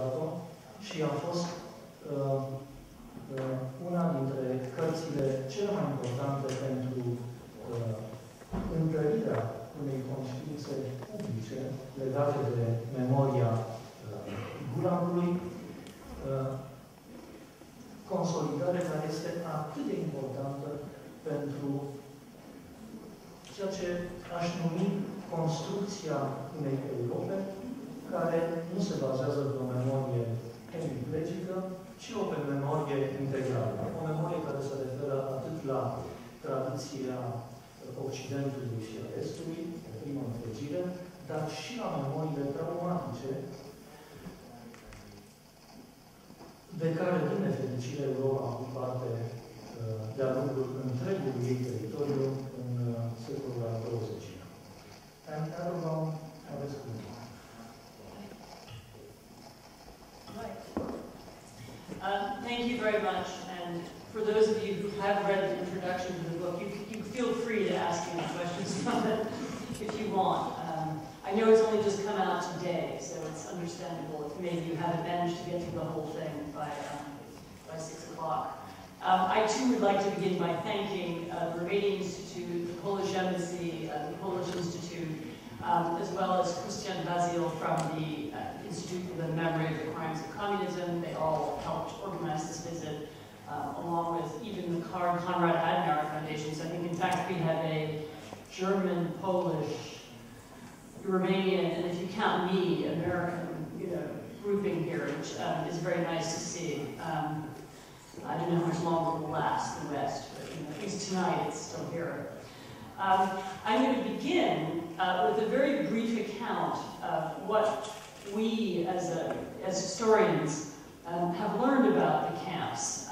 dat-o și a fost una dintre cărțile cele mai importante pentru întărirea unei conștiințe publice legate de memoria Gulagului, consolidare care este atât de importantă pentru ceea ce aș numi construcția unei Europe care nu se bazează pe o memorie hemiplegică, ci pe memorie integrală. O memorie care se referă atât la tradiția Occidentului și a Estului, o primă întregire, dar și la memoriile traumatice de care, din nefericire, Europa a avut parte de-a lungul întregului ei teritoriu în secolul al XX-lea. Anne Applebaum, aveți cuvântul. Thank you very much, and for those of you who have read the introduction to the book, you feel free to ask any questions from it if you want. I know it's only just come out today, so it's understandable if maybe you haven't managed to get through the whole thing by 6 o'clock. I too would like to begin by thanking the Romanian Institute, the Polish Embassy, the Polish Institute, as well as Christian Basil from the Institute for the Memory of the Crimes of Communism. They all helped organize this visit, along with even the Konrad Adenauer Foundation. So I think, in fact, we have a German, Polish, Romanian, and if you count me, American, grouping here, which is very nice to see. I don't know how much longer it will last the West, but at least tonight it's still here. I'm going to begin with a very brief account of what we, as historians, have learned about the camps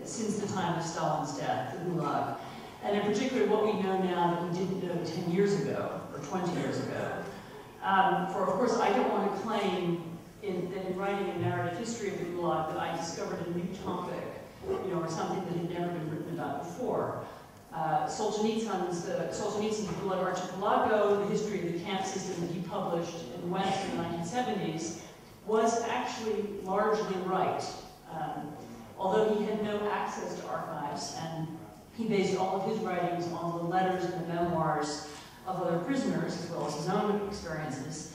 since the time of Stalin's death, the Gulag, and in particular what we know now that we didn't know 10 years ago, or 20 years ago. For, of course, I don't want to claim that in writing a narrative history of the Gulag that I discovered a new topic, or something that had never been written about before. Solzhenitsyn's Gulag Archipelago, the history of the camp system that he published in the West in the 1970s, was actually largely right. Although he had no access to archives, and he based all of his writings on the letters and the memoirs of other prisoners, as well as his own experiences,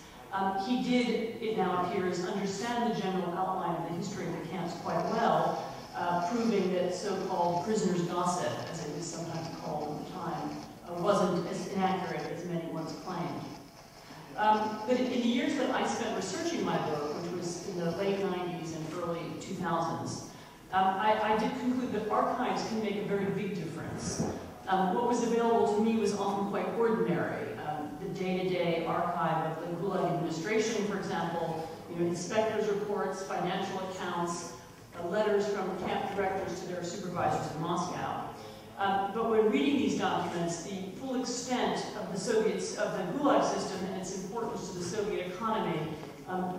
he did, it now appears, understand the general outline of the history of the camps quite well, proving that so-called prisoners' gossip, as it was sometimes called at the time, wasn't as inaccurate as many once claimed. But in the years that I spent researching my book, which was in the late 90s and early 2000s, I did conclude that archives can make a very big difference. What was available to me was often quite ordinary. The day-to-day archive of the Gulag administration, for example, inspectors' reports, financial accounts, letters from camp directors to their supervisors in Moscow. But when reading these documents, the full extent of the Gulag system and its importance to the Soviet economy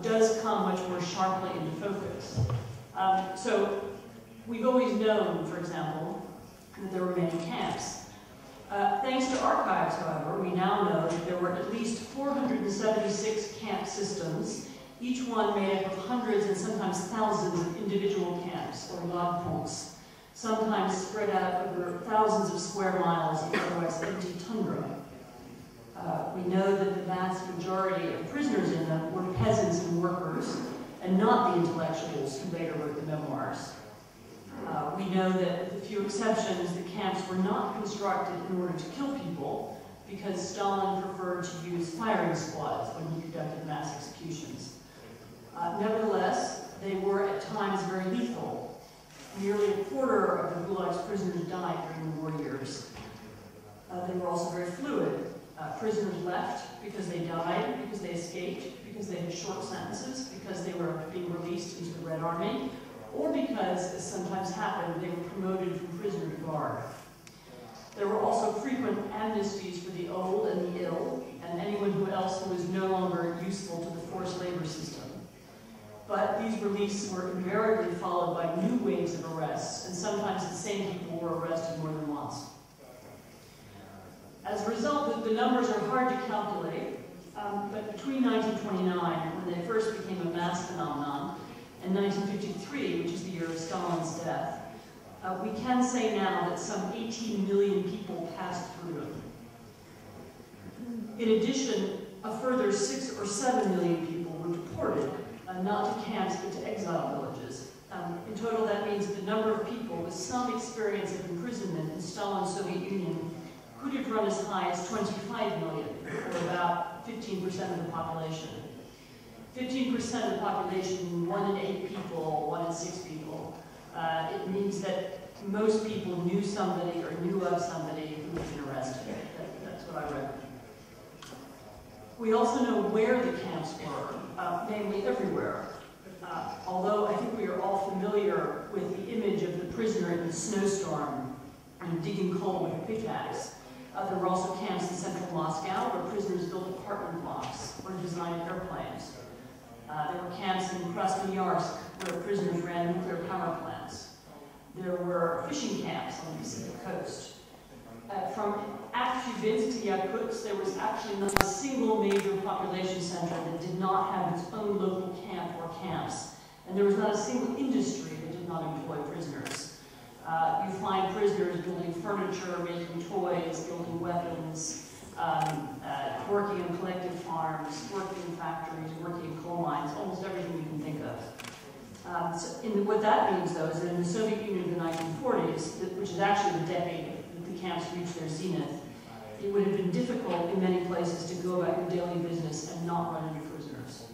does come much more sharply into focus. So we've always known, for example, that there were many camps. Thanks to archives, however, we now know that there were at least 476 camp systems, each one made up of hundreds and sometimes thousands of individual camps, or lagpunks, sometimes spread out over thousands of square miles of otherwise empty tundra. We know that the vast majority of prisoners in them were peasants and workers, and not the intellectuals who later wrote the memoirs. We know that, with a few exceptions, the camps were not constructed in order to kill people, because Stalin preferred to use firing squads when he conducted mass executions. Nevertheless, they were at times very lethal. Nearly a quarter of the Gulag's prisoners died during the war years. They were also very fluid. Prisoners left because they died, because they escaped, because they had short sentences, because they were being released into the Red Army, or because, as sometimes happened, they were promoted from prisoner to guard. There were also frequent amnesties for the old and the ill, and anyone else who was no longer useful to the forced labor system. But these releases were invariably followed by new waves of arrests, and sometimes the same people were arrested more than once. As a result, the numbers are hard to calculate, but between 1929, when they first became a mass phenomenon, in 1953, which is the year of Stalin's death, we can say now that some 18 million people passed through them. In addition, a further 6 or 7 million people were deported, not to camps but to exile villages. In total, that means that the number of people with some experience of imprisonment in Stalin's Soviet Union could have run as high as 25 million, or about 15% of the population. 15% of the population, 1 in 8 people, 1 in 6 people. It means that most people knew somebody or knew of somebody who had been arrested. That's what I read. We also know where the camps were, namely everywhere. Although I think we are all familiar with the image of the prisoner in the snowstorm and digging coal with a pickaxe, there were also camps in central Moscow where prisoners built apartment blocks or designed airplanes. There were camps in Krasnoyarsk where prisoners ran nuclear power plants. There were fishing camps on the Pacific coast. From Aktivist to Yakutsk, there was actually not a single major population center that did not have its own local camp or camps. And there was not a single industry that did not employ prisoners. You find prisoners building furniture, making toys, building weapons, working on collective farms, working in factories, working in coal mines, almost everything you can think of. What that means, though, is that in the Soviet Union of the 1940s, which is actually the decade that the camps reached their zenith, it would have been difficult in many places to go about your daily business and not run into prisoners.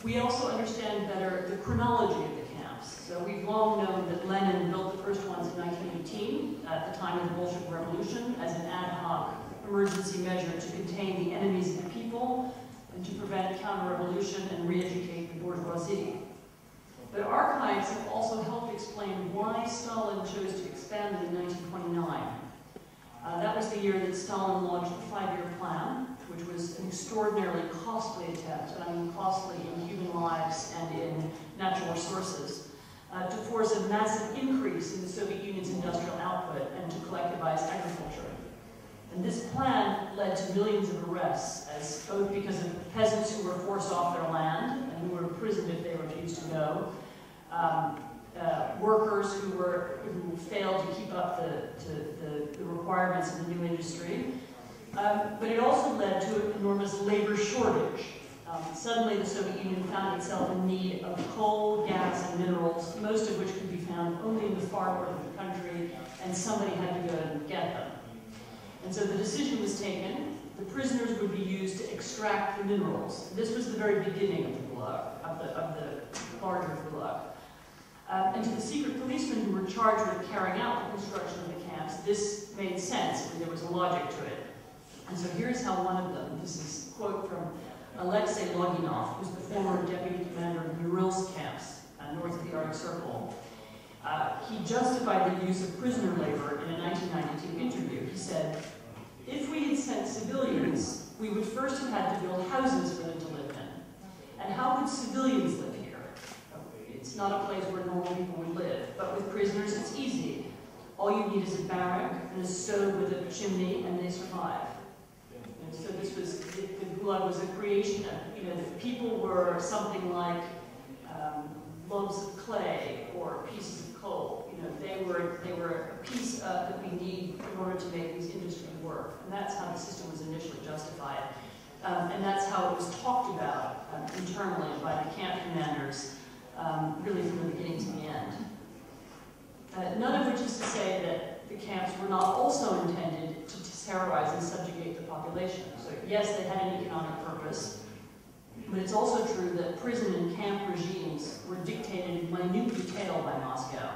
We also understand better the chronology of the camps. So we've long known that Lenin built the first ones in 1918, at the time of the Bolshevik Revolution, as an ad hoc emergency measure to contain the enemies of the people and to prevent counter-revolution and re-educate the bourgeoisie. But archives have also helped explain why Stalin chose to expand it in 1929. That was the year that Stalin launched the 5-year plan, which was an extraordinarily costly attempt, and I mean costly in human lives and in natural resources, to force a massive increase in the Soviet Union's industrial output and to collectivize agriculture. And this plan led to millions of arrests, both because of peasants who were forced off their land and who were imprisoned if they refused to go, workers who failed to keep up the requirements of the new industry. But it also led to an enormous labor shortage. Suddenly the Soviet Union found itself in need of coal, gas, and minerals, most of which could be found only in the far north of the country, and somebody had to go and get them. And so the decision was taken. The prisoners would be used to extract the minerals. This was the very beginning of the Gulag, of the larger Gulag. And to the secret policemen who were charged with carrying out the construction of the camps, this made sense, and there was a logic to it. And so here's how one of them, this is a quote from Alexei Loginov, who's the former deputy commander of Urilsk camps, north of the Arctic Circle. He justified the use of prisoner labor in a 1992 interview. He said, "If we had sent civilians, we would first have had to build houses for them to live in. And how could civilians live here? It's not a place where normal people would live. But with prisoners, it's easy. All you need is a barrack and a stove with a chimney, and they survive." And so this was, the Gulag was a creation of, the people were something like lumps of clay or pieces of coal. They were a piece that we need in order to make these industries work. And that's how the system was initially justified. And that's how it was talked about internally by the camp commanders, really from the beginning to the end. None of which is to say that the camps were not also intended to terrorize and subjugate the population. So yes, they had an economic purpose, but it's also true that prison and camp regimes were dictated in minute detail by Moscow,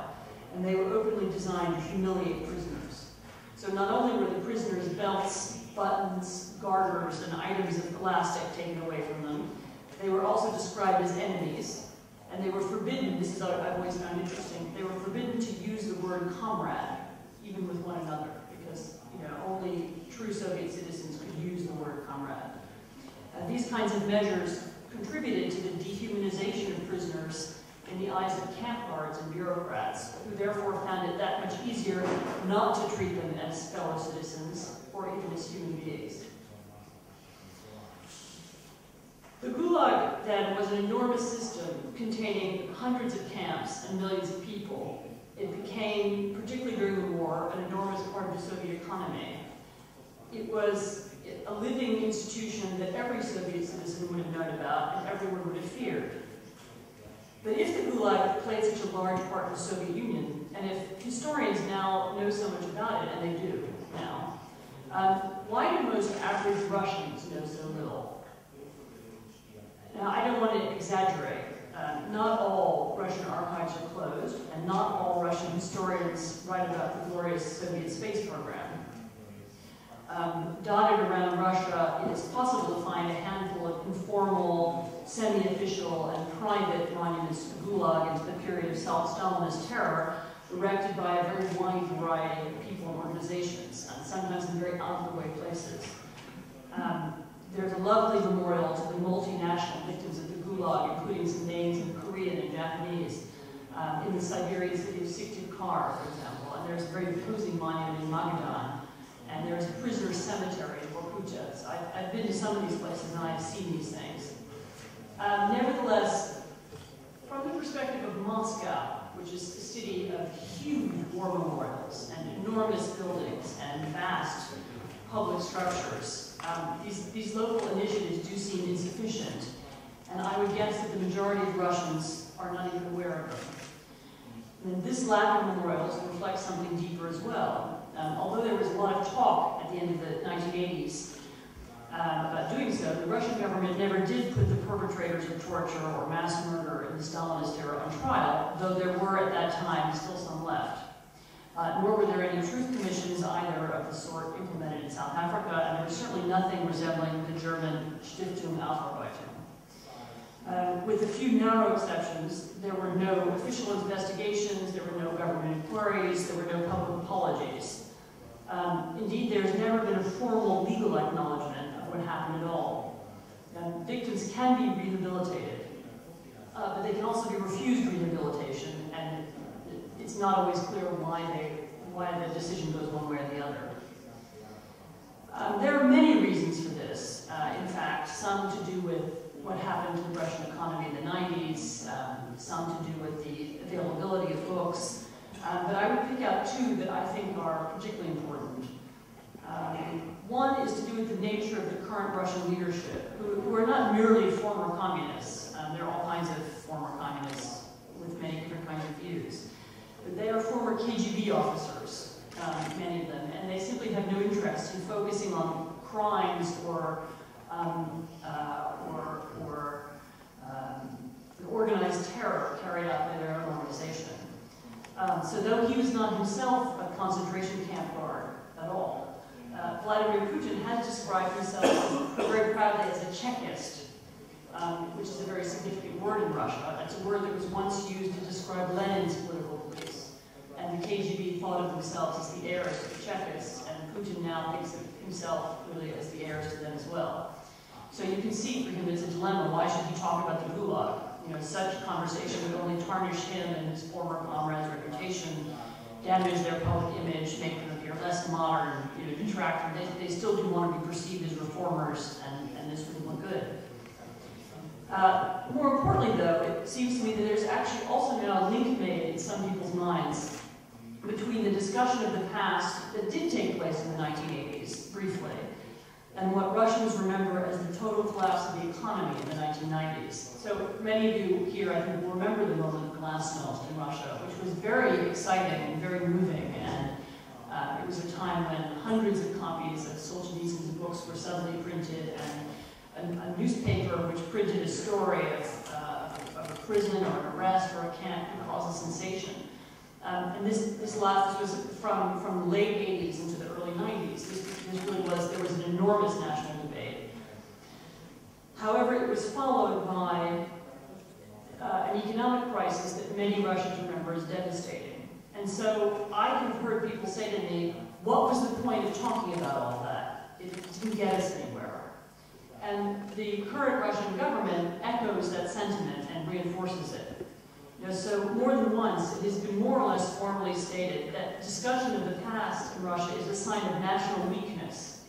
and they were openly designed to humiliate prisoners. So not only were the prisoners' belts, buttons, garters, and items of elastic taken away from them, they were also described as enemies, and they were forbidden, this is what I've always found interesting, they were forbidden to use the word comrade, even with one another, because only true Soviet citizens could use the word comrade. These kinds of measures contributed to the dehumanization of prisoners in the eyes of camp guards and bureaucrats, who therefore found it that much easier not to treat them as fellow citizens or even as human beings. The Gulag Gulag then was an enormous system containing hundreds of camps and millions of people. It became, particularly during the war, an enormous part of the Soviet economy. It was a living institution that every Soviet citizen would have known about and everyone would have feared. But if the Gulag played such a large part in the Soviet Union, and if historians now know so much about it, and they do now, why do most average Russians know so little? Now, I don't want to exaggerate. Not all Russian archives are closed, and not all Russian historians write about the glorious Soviet space program. Dotted around Russia, it is possible to find a handful of informal, semi-official, and private monuments to the Gulag and to the period of Stalinist terror, erected by a very wide variety of people and organizations, and sometimes in very out-of-the-way places. There's a lovely memorial to the multinational victims of the Gulag, including some names in Korean and Japanese, in the Siberian city of Syktyvkar, for example. And there's a very imposing monument in Magadan. And there's a prisoner's cemetery in Vorkuta. I've been to some of these places and I've seen these things. Nevertheless, from the perspective of Moscow, which is a city of huge war memorials and enormous buildings and vast public structures, these local initiatives do seem insufficient. And I would guess that the majority of Russians are not even aware of them. And this lack of memorials reflects something deeper as well. Although there was a lot of talk at the end of the 1980s about doing so, the Russian government never did put the perpetrators of torture or mass murder in the Stalinist era on trial, though there were at that time still some left. Nor were there any truth commissions either of the sort implemented in South Africa, and there was certainly nothing resembling the German Stiftung Aufarbeitung. With a few narrow exceptions, there were no official investigations, there were no government inquiries, there were no public apologies. Indeed, there's never been a formal legal acknowledgement of what happened at all. Victims can be rehabilitated, but they can also be refused rehabilitation, and it's not always clear why the decision goes one way or the other. There are many reasons for this. In fact, some to do with what happened to the Russian economy in the 90s, some to do with the availability of books, but I would pick out two that I think are particularly important. One is to do with the nature of the current Russian leadership, who are not merely former communists. There are all kinds of former communists with many different kinds of views. But they are former KGB officers, many of them, and they simply have no interest in focusing on crimes or organized terror carried out by their own organization. So though he was not himself a concentration camp guard at all, Vladimir Putin has described himself very proudly as a Chekist, which is a very significant word in Russia. It's a word that was once used to describe Lenin's political beliefs. And the KGB thought of themselves as the heirs to the Chekists, and Putin now thinks of himself really as the heirs to them as well. So you can see for him it's a dilemma. Why should he talk about the Gulag? You know, such conversation would only tarnish him and his former comrades' reputation, damage their public image, make them appear less modern, detract them. They still do want to be perceived as reformers, and this wouldn't look good. More importantly, though, it seems to me that there's actually also now a link made in some people's minds between the discussion of the past that did take place in the 1980s, briefly, and what Russians remember as the total collapse of the economy in the 1990s. So many of you here, I think, will remember the moment of glasnost in Russia, which was very exciting and very moving, and it was a time when hundreds of copies of Solzhenitsyn's books were suddenly printed, and a newspaper which printed a story of a prison or an arrest or a camp could cause a sensation. And this was from the late 80s into the early 90s. There was an enormous national debate. However, it was followed by an economic crisis that many Russians remember as devastating. And so I have heard people say to me, what was the point of talking about all that? It didn't get us anywhere. And the current Russian government echoes that sentiment and reinforces it. So more than once, it has been more or less formally stated that discussion of the past in Russia is a sign of national weakness,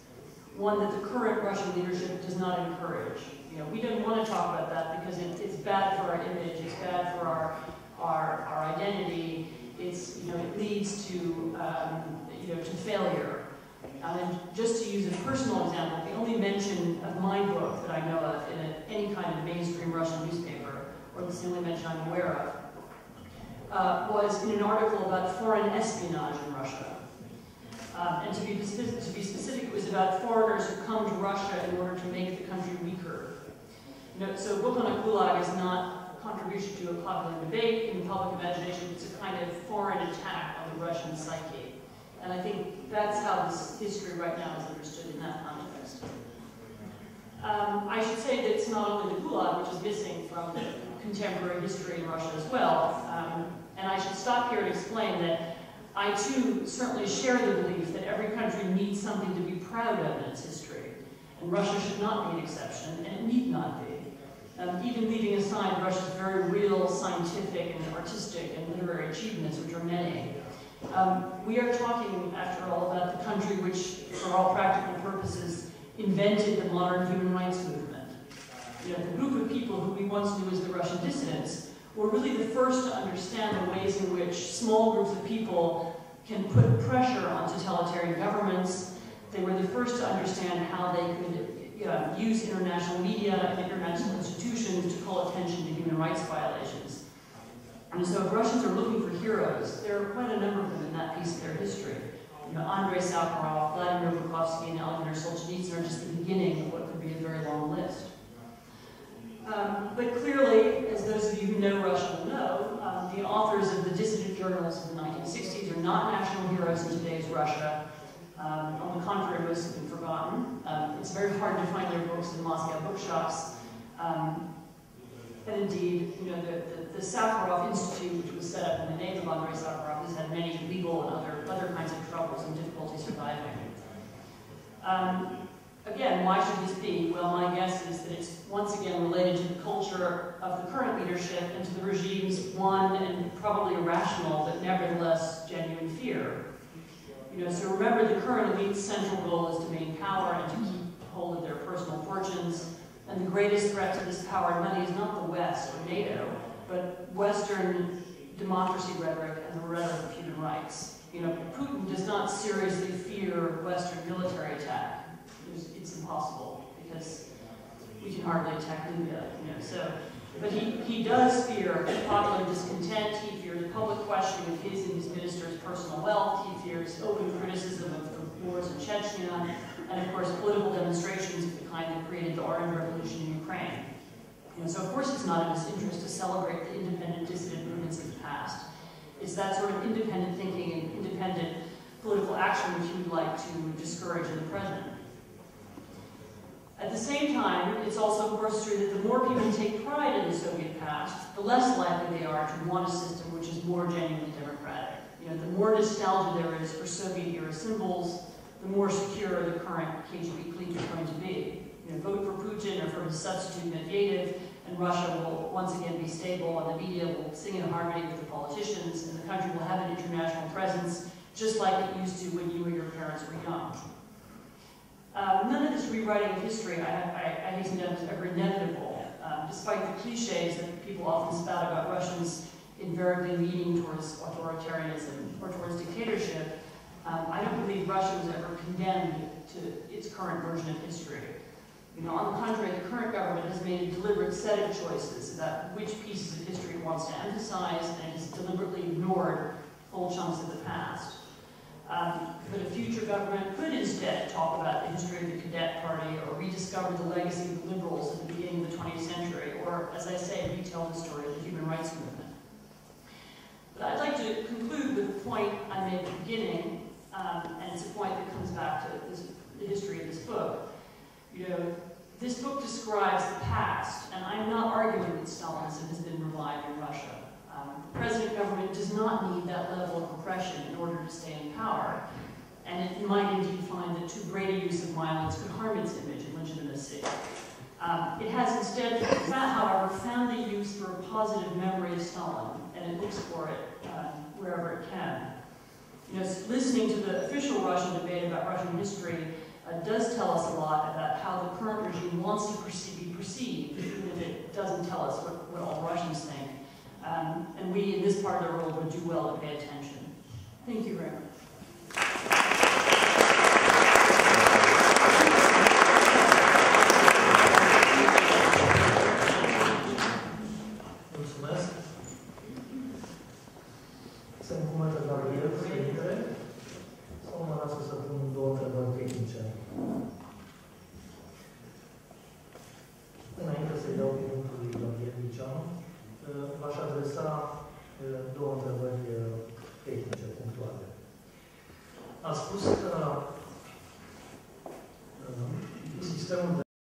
one that the current Russian leadership does not encourage. You know, we don't want to talk about that because it's bad for our image, it's bad for our identity. It's, you know, it leads to you know, to failure. And just to use a personal example, the only mention of my book that I know of in any kind of mainstream Russian newspaper, or the only mention I'm aware of, was in an article about foreign espionage in Russia. And to be specific, it was about foreigners who come to Russia in order to make the country weaker. You know, so book on a gulag is not a contribution to a popular debate in the public imagination. It's a kind of foreign attack on the Russian psyche. And I think that's how this history right now is understood in that context. I should say that it's not only the Gulag which is missing from the contemporary history in Russia as well. And I should stop here and explain that I too certainly share the belief that every country needs something to be proud of in its history. And Russia should not be an exception, and it need not be. Even leaving aside Russia's very real scientific and artistic and literary achievements, which are many. We are talking, after all, about the country which, for all practical purposes, invented the modern human rights movement. You know, the group of people who we once knew as the Russian dissidents were really the first to understand the ways in which small groups of people can put pressure on totalitarian governments. They were the first to understand how they could use international media and international institutions to call attention to human rights violations. And so if Russians are looking for heroes, there are quite a number of them in that piece of their history. You know, Andrei Sakharov, Vladimir Bukovsky, and Alexander Solzhenitsyn are just the beginning of what could be a very long list. But clearly, as those of you who know Russia will know, the authors of the dissident journals of the 1960s are not national heroes in today's Russia. On the contrary, most have been forgotten. It's very hard to find their books in Moscow bookshops. And indeed, you know, the Sakharov Institute, which was set up in the name of Andrei Sakharov, has had many legal and other kinds of troubles and difficulty surviving. Again, why should this be? Well, my guess is that it's once again related to the culture of the current leadership and to the regime's one and probably irrational, but nevertheless genuine fear. You know, so remember, the current elite's central goal is to maintain power and to keep hold of their personal fortunes. And the greatest threat to this power and money is not the West or NATO, but Western democracy rhetoric and the rhetoric of human rights. You know, Putin does not seriously fear Western military attack. It's impossible because we can hardly attack Libya. You know, so, but he does fear popular discontent. He fears public questioning of his and his ministers' personal wealth. He fears open criticism of the wars in Chechnya, and of course political demonstrations of the kind that created the Orange Revolution in Ukraine. You know, so of course it's not in his interest to celebrate the independent dissident movements of the past. It's that sort of independent thinking and independent political action which he would like to discourage in the present. At the same time, it's also of course true that the more people take pride in the Soviet past, the less likely they are to want a system which is more genuinely democratic. You know, the more nostalgia there is for Soviet-era symbols, the more secure the current KGB clique is going to be. You know, vote for Putin or for his substitute Medvedev, and Russia will once again be stable, and the media will sing in harmony with the politicians, and the country will have an international presence, just like it used to when you or your parents were young. None of this rewriting of history, I hasten to add, is ever inevitable, despite the cliches that people often spout about Russians invariably leaning towards authoritarianism or towards dictatorship. I don't believe Russia was ever condemned to its current version of history. You know, on the contrary, the current government has made a deliberate set of choices about which pieces of history it wants to emphasize, and it has deliberately ignored whole chunks of the past. But a future government could instead talk about the history of the Cadet Party or rediscover the legacy of the liberals at the beginning of the 20th century, or, as I say, retell the story of the human rights movement. But I'd like to conclude with a point I made at the beginning, and it's a point that comes back to the history of this book. You know, this book describes the past, and I'm not arguing that Stalinism has been revived in Russia. The present government does not need that level of repression in order to stay in power, and it might indeed find that too great a use of violence could harm its image and legitimacy. It has instead, however, found a use for a positive memory of Stalin, and it looks for it wherever it can. You know, listening to the official Russian debate about Russian history, does tell us a lot about how the current regime wants to be perceived, even if it doesn't tell us what all Russians think. And we, in this part of the world, would do well to pay attention. Thank you very much. Mulțumesc. Se încumătă Gabriel Liiceanu sau mă lasă să pun două întrebări tehnice? Înainte să-i dau cuvântul lui Gabriel Liiceanu, v-aș adresa două întrebări tehnice, punctuale. A spus că sistemul de